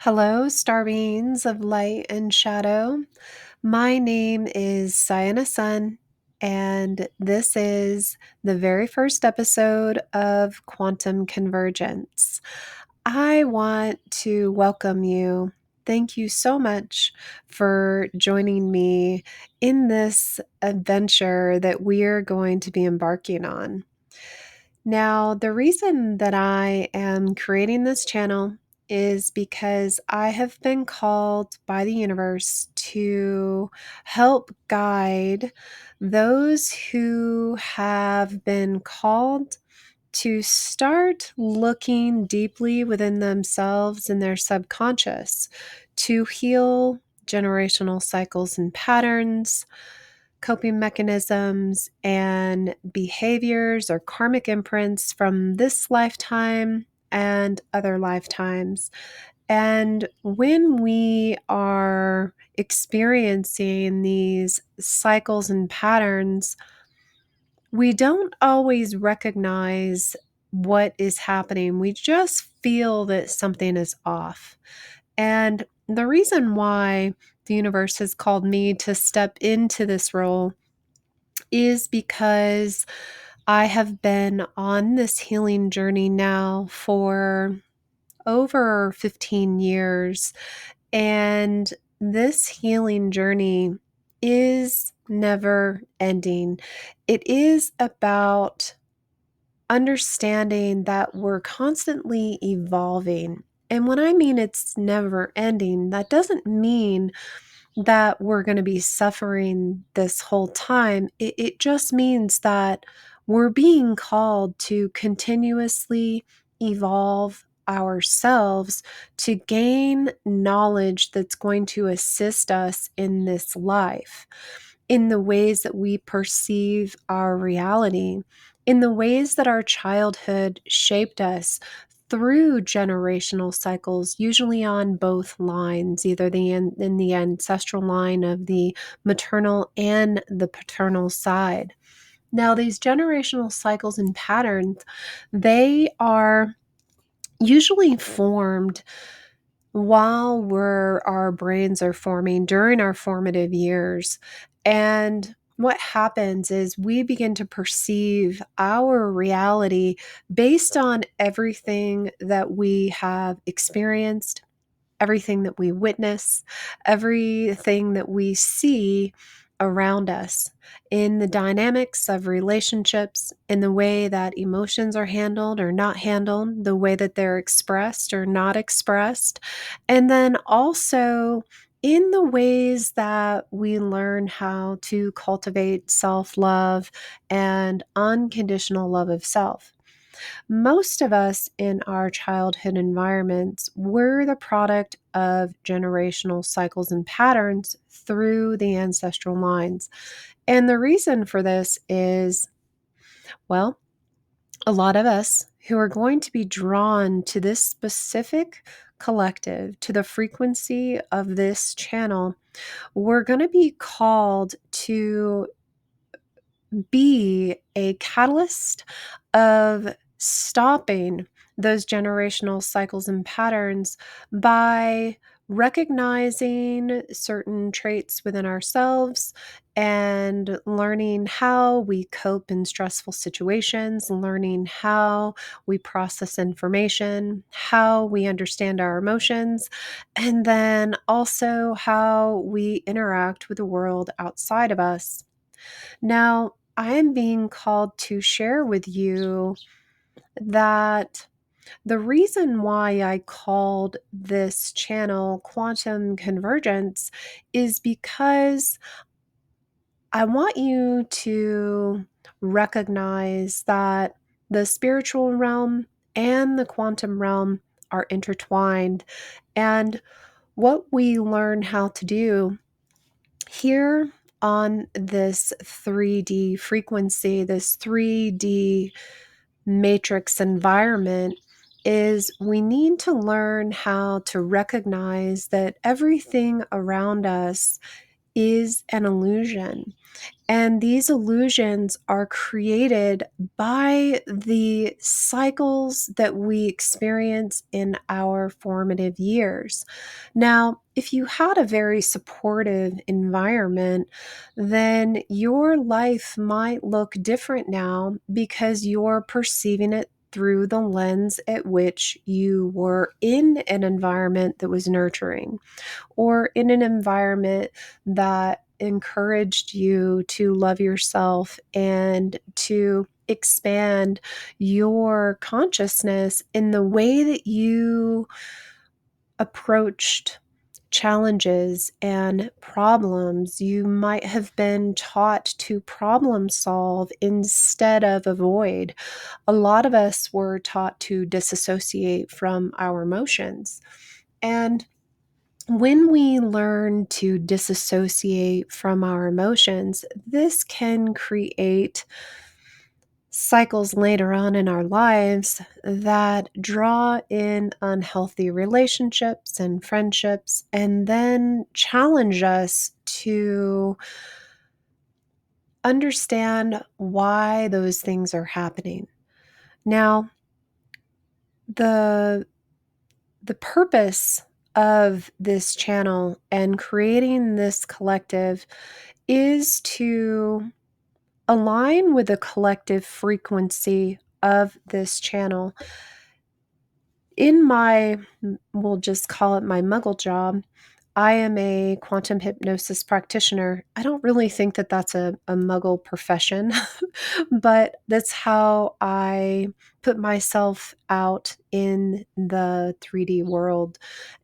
Hello, star beings of light and shadow. My name is Sayana Sun, and this is the very first episode of Quantum Convergence. I want to welcome you. Thank you so much for joining me in this adventure that we're going to be embarking on. Now, the reason that I am creating this channel is because I have been called by the universe to help guide those who have been called to start looking deeply within themselves and their subconscious to heal generational cycles and patterns, coping mechanisms, and behaviors or karmic imprints from this lifetime and other lifetimes. And when we are experiencing these cycles and patterns, we don't always recognize what is happening. We just feel that something is off. And the reason why the universe has called me to step into this role is because I have been on this healing journey now for over 15 years. And this healing journey is never ending. It is about understanding that we're constantly evolving. And when I mean it's never ending, that doesn't mean that we're going to be suffering this whole time. It just means that we're being called to continuously evolve ourselves to gain knowledge that's going to assist us in this life, in the ways that we perceive our reality, in the ways that our childhood shaped us through generational cycles, usually on both lines, either in the ancestral line of the maternal and the paternal side. Now, these generational cycles and patterns, they are usually formed while our brains are forming during our formative years. And what happens is we begin to perceive our reality based on everything that we have experienced, everything that we witness, everything that we see around us, in the dynamics of relationships, in the way that emotions are handled or not handled, the way that they're expressed or not expressed, and then also in the ways that we learn how to cultivate self love and unconditional love of self. Most of us in our childhood environments were the product of generational cycles and patterns through the ancestral lines. And the reason for this is, well, a lot of us who are going to be drawn to this specific collective, to the frequency of this channel, we're going to be called to be a catalyst of stopping those generational cycles and patterns by recognizing certain traits within ourselves and learning how we cope in stressful situations, learning how we process information, how we understand our emotions, and then also how we interact with the world outside of us. Now, I am being called to share with you that the reason why I called this channel Quantum Convergence is because I want you to recognize that the spiritual realm and the quantum realm are intertwined. And what we learn how to do here on this 3D frequency, this 3D matrix environment, is we need to learn how to recognize that everything around us is an illusion. And these illusions are created by the cycles that we experience in our formative years. Now, if you had a very supportive environment, then your life might look different now because you're perceiving it through the lens at which you were in an environment that was nurturing, or in an environment that encouraged you to love yourself and to expand your consciousness in the way that you approached challenges and problems. You might have been taught to problem solve instead of avoid. A lot of us were taught to disassociate from our emotions. And when we learn to disassociate from our emotions, this can create cycles later on in our lives that draw in unhealthy relationships and friendships, and then challenge us to understand why those things are happening. Now, the the purpose of this channel and creating this collective is to align with the collective frequency of this channel. In my, we'll just call it my muggle job, I am a quantum hypnosis practitioner. I don't really think that that's a muggle profession, but that's how I put myself out in the 3D world,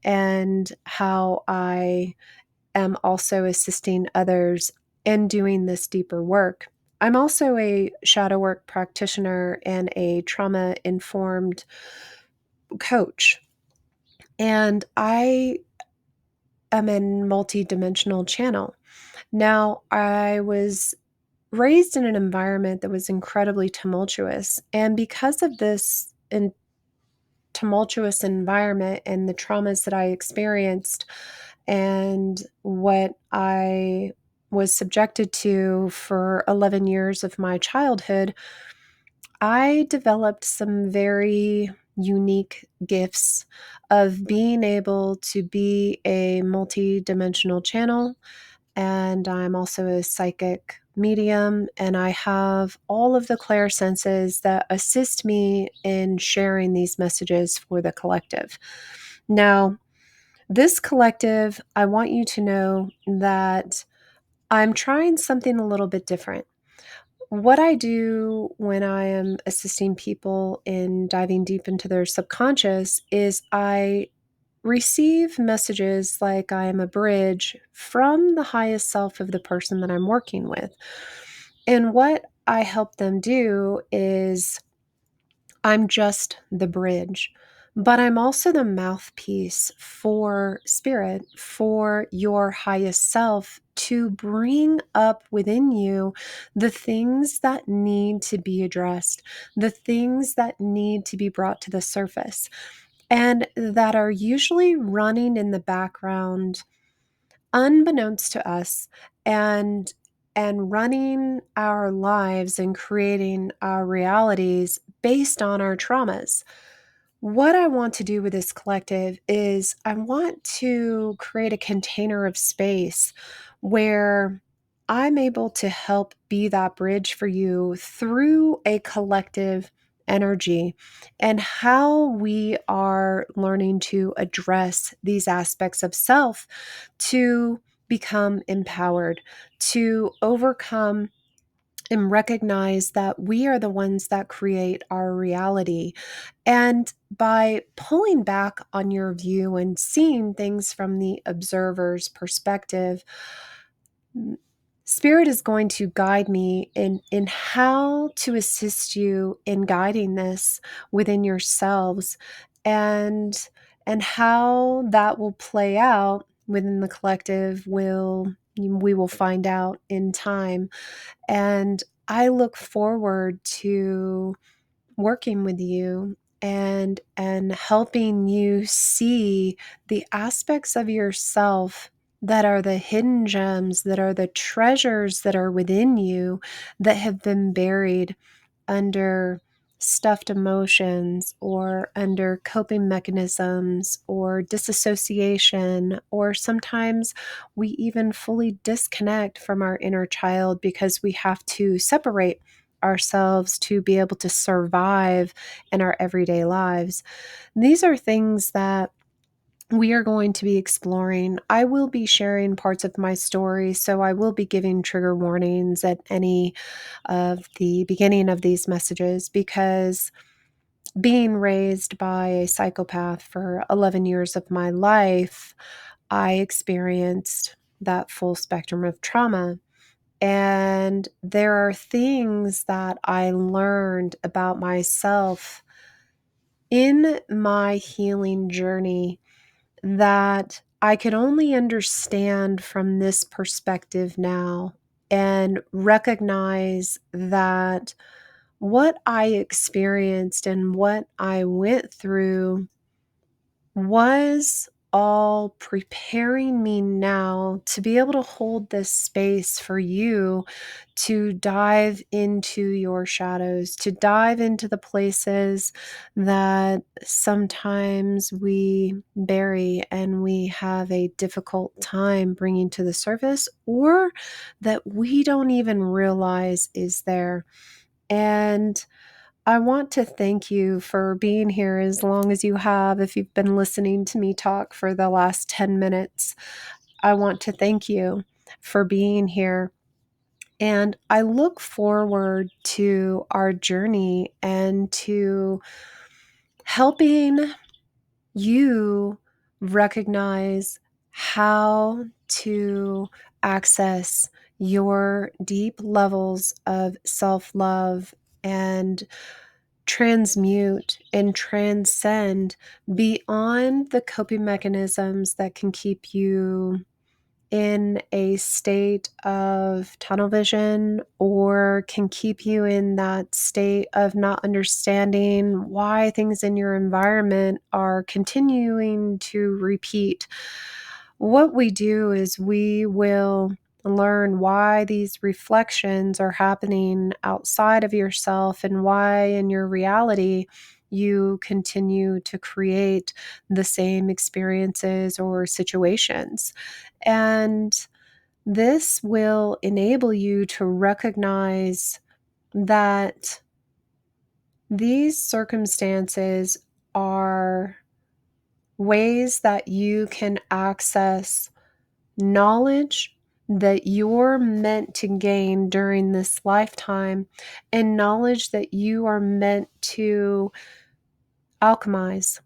and how I am also assisting others in doing this deeper work. I'm also a shadow work practitioner and a trauma informed coach. And I am a multi-dimensional channel. Now, I was raised in an environment that was incredibly tumultuous. And because of this tumultuous environment and the traumas that I experienced and what I was subjected to for 11 years of my childhood, I developed some very unique gifts of being able to be a multi-dimensional channel. And I'm also a psychic medium, and I have all of the clairsenses that assist me in sharing these messages for the collective. Now, this collective, I want you to know that I'm trying something a little bit different. What I do when I am assisting people in diving deep into their subconscious is I receive messages like I am a bridge from the highest self of the person that I'm working with. And what I help them do is I'm just the bridge, but I'm also the mouthpiece for spirit, for your highest self, to bring up within you the things that need to be addressed, the things that need to be brought to the surface, and that are usually running in the background unbeknownst to us, and running our lives and creating our realities based on our traumas. What I want to do with this collective is I want to create a container of space where I'm able to help be that bridge for you through a collective energy, and how we are learning to address these aspects of self to become empowered, to overcome and recognize that we are the ones that create our reality. And by pulling back on your view and seeing things from the observer's perspective, Spirit is going to guide me in how to assist you in guiding this within yourselves, and how that will play out within the collective we will find out in time. And I look forward to working with you and helping you see the aspects of yourself that are the hidden gems, that are the treasures that are within you that have been buried under stuffed emotions or under coping mechanisms or disassociation, or sometimes we even fully disconnect from our inner child because we have to separate ourselves to be able to survive in our everyday lives. These are things that we are going to be exploring. I will be sharing parts of my story, so I will be giving trigger warnings at any of the beginning of these messages, because being raised by a psychopath for 11 years of my life, I experienced that full spectrum of trauma. And there are things that I learned about myself in my healing journey that I could only understand from this perspective now, and recognize that what I experienced and what I went through was all preparing me now to be able to hold this space for you to dive into your shadows, to dive into the places that sometimes we bury and we have a difficult time bringing to the surface, or that we don't even realize is there. And I want to thank you for being here as long as you have. If you've been listening to me talk for the last 10 minutes, I want to thank you for being here. And I look forward to our journey and to helping you recognize how to access your deep levels of self love and transmute and transcend beyond the coping mechanisms that can keep you in a state of tunnel vision, or can keep you in that state of not understanding why things in your environment are continuing to repeat. What we do is we will learn why these reflections are happening outside of yourself, and why in your reality you continue to create the same experiences or situations. And this will enable you to recognize that these circumstances are ways that you can access knowledge that you're meant to gain during this lifetime, and knowledge that you are meant to alchemize,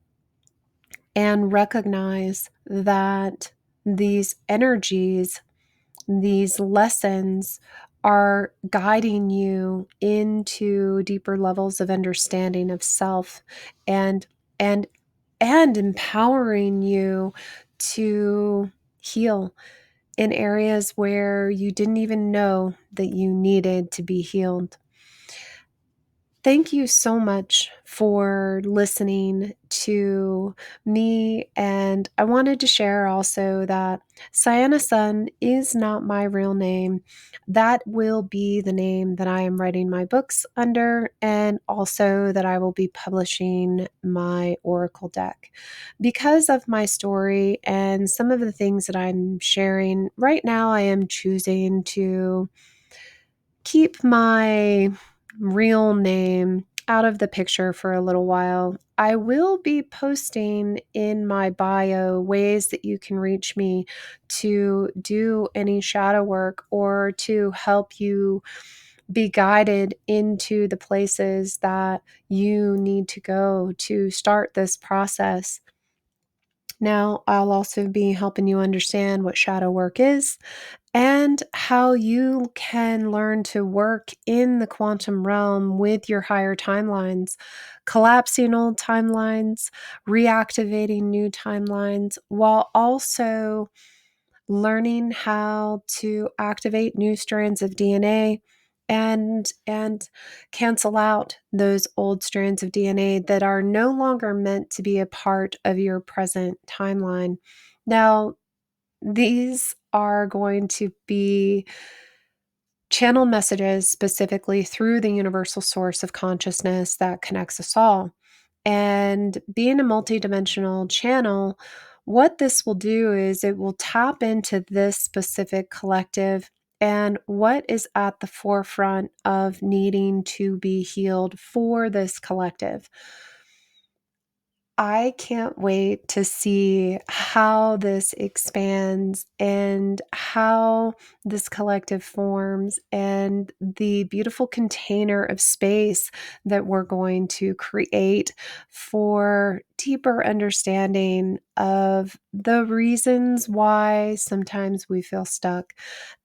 and recognize that these energies, these lessons, are guiding you into deeper levels of understanding of self, and and and empowering you to heal in areas where you didn't even know that you needed to be healed. Thank you so much for listening to me. And I wanted to share also that Sienna Sun is not my real name. That will be the name that I am writing my books under, and also that I will be publishing my Oracle deck. Because of my story and some of the things that I'm sharing right now, I am choosing to keep my real name out of the picture for a little while. I will be posting in my bio ways that you can reach me to do any shadow work, or to help you be guided into the places that you need to go to start this process. Now, I'll also be helping you understand what shadow work is, and how you can learn to work in the quantum realm with your higher timelines, collapsing old timelines, reactivating new timelines, while also learning how to activate new strands of DNA, and cancel out those old strands of DNA that are no longer meant to be a part of your present timeline. Now, these are going to be channel messages specifically through the universal source of consciousness that connects us all. And being a multidimensional channel, what this will do is it will tap into this specific collective and what is at the forefront of needing to be healed for this collective. I can't wait to see how this expands and how this collective forms and the beautiful container of space that we're going to create for deeper understanding of the reasons why sometimes we feel stuck.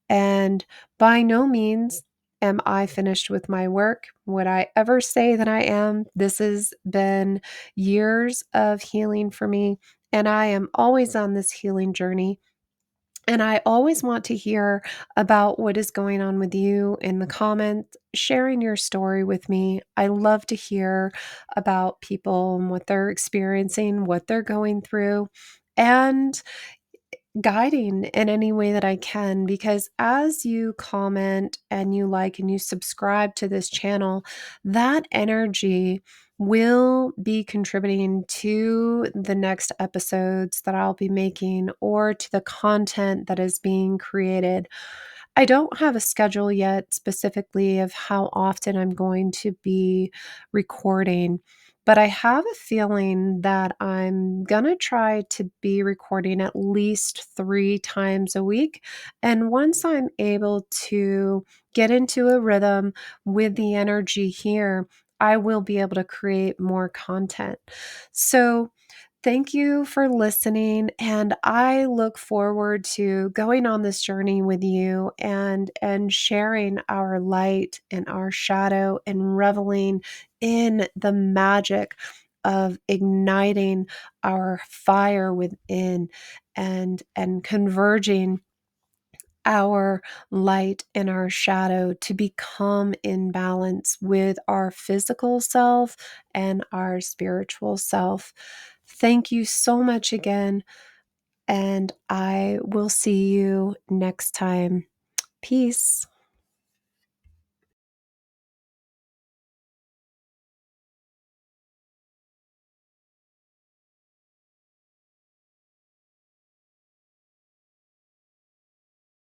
And by no means am I finished with my work. Would I ever say that I am? This has been years of healing for me, and I am always on this healing journey. And I always want to hear about what is going on with you in the comments, sharing your story with me. I love to hear about people and what they're experiencing, what they're going through. And guiding in any way that I can, because as you comment and you like and you subscribe to this channel, that energy will be contributing to the next episodes that I'll be making or to the content that is being created. I don't have a schedule yet specifically of how often I'm going to be recording, but I have a feeling that I'm going to try to be recording at least 3 times a week. And once I'm able to get into a rhythm with the energy here, I will be able to create more content. So, thank you for listening, and I look forward to going on this journey with you and sharing our light and our shadow and reveling in the magic of igniting our fire within and converging our light and our shadow to become in balance with our physical self and our spiritual self. Thank you so much again, and I will see you next time. Peace.